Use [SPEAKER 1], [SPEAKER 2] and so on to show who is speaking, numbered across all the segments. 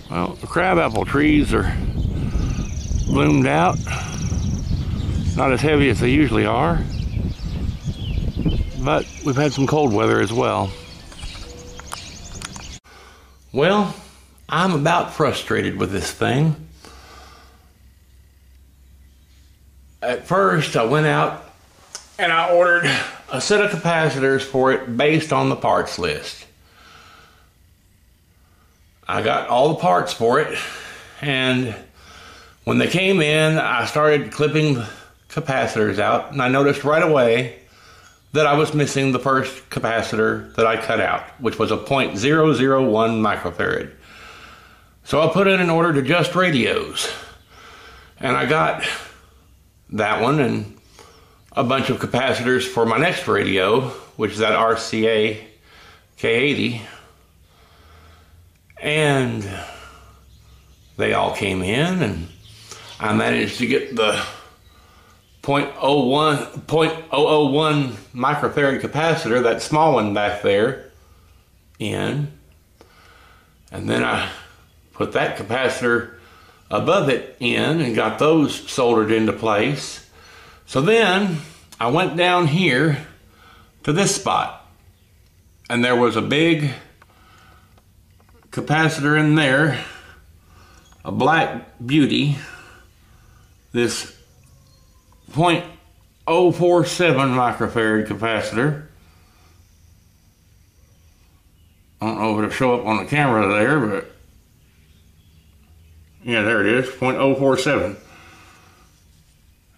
[SPEAKER 1] Well, the crabapple trees are bloomed out. Not as heavy as they usually are, but we've had some cold weather as well. Well, I'm about frustrated with this thing. At first, I went out and I ordered a set of capacitors for it based on the parts list. I got all the parts for it, and when they came in, I started clipping capacitors out, and I noticed right away that I was missing the first capacitor that I cut out, which was a 0.001 microfarad. So I put in an order to Just Radios, and I got that one and a bunch of capacitors for my next radio, which is that RCA K80. And they all came in, and I managed to get the 0.001 microfarad capacitor, that small one back there, in. And then I put that capacitor above it in and got those soldered into place. So then I went down here to this spot, and there was a big capacitor in there, a black beauty, this 0.047 microfarad capacitor. I don't know if it'll show up on the camera there, but yeah, there it is, 0.047.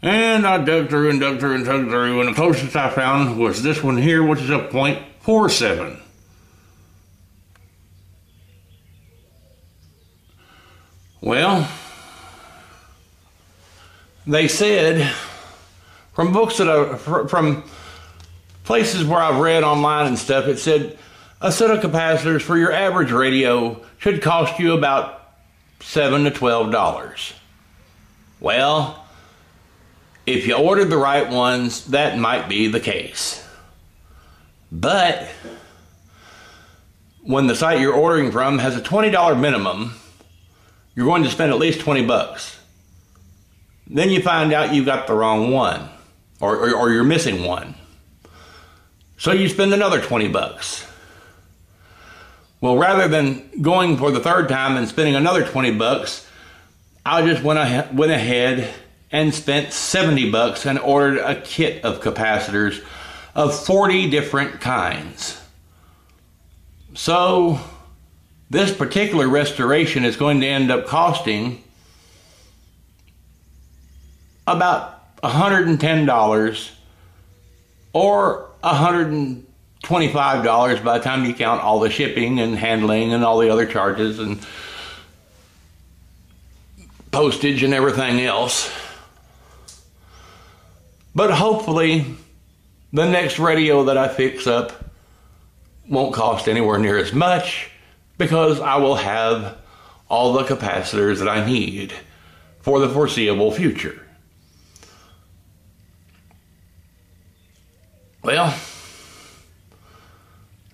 [SPEAKER 1] And I dug through and dug through and dug through, and the closest I found was this one here, which is a 0.47. Well, they said from books that from places where I've read online and stuff, it said a set of capacitors for your average radio should cost you about $7 to $12. Well, if you ordered the right ones, that might be the case. But when the site you're ordering from has a $20 minimum, you're going to spend at least 20 bucks. Then you find out you got the wrong one, or you're missing one. So you spend another 20 bucks. Well, rather than going for the third time and spending another 20 bucks, I just went ahead and spent 70 bucks and ordered a kit of capacitors of 40 different kinds. So this particular restoration is going to end up costing about $110 or $125 by the time you count all the shipping and handling and all the other charges and postage and everything else. But hopefully the next radio that I fix up won't cost anywhere near as much, because I will have all the capacitors that I need for the foreseeable future. Well,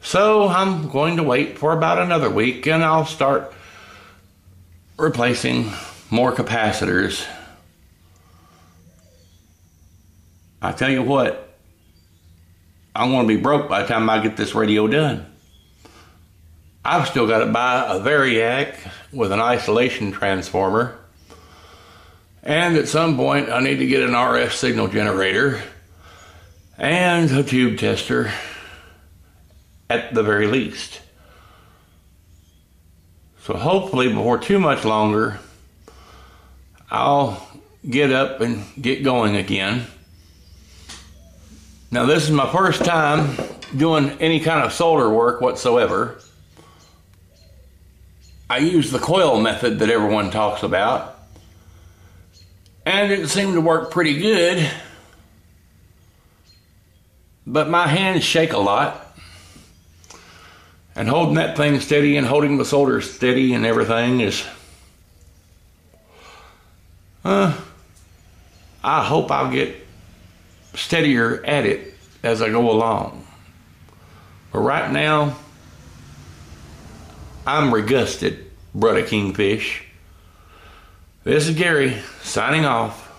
[SPEAKER 1] so I'm going to wait for about another week, and I'll start replacing more capacitors. I tell you what, I'm going to be broke by the time I get this radio done. I've still got to buy a variac with an isolation transformer, and at some point I need to get an RF signal generator and a tube tester at the very least. So hopefully before too much longer, I'll get up and get going again. Now, this is my first time doing any kind of solder work whatsoever. I use the coil method that everyone talks about, and it seemed to work pretty good, but my hands shake a lot, and holding that thing steady and holding the solder steady and everything is, I hope I'll get steadier at it as I go along. But right now, I'm regusted brother Kingfish. This is Gary, signing off.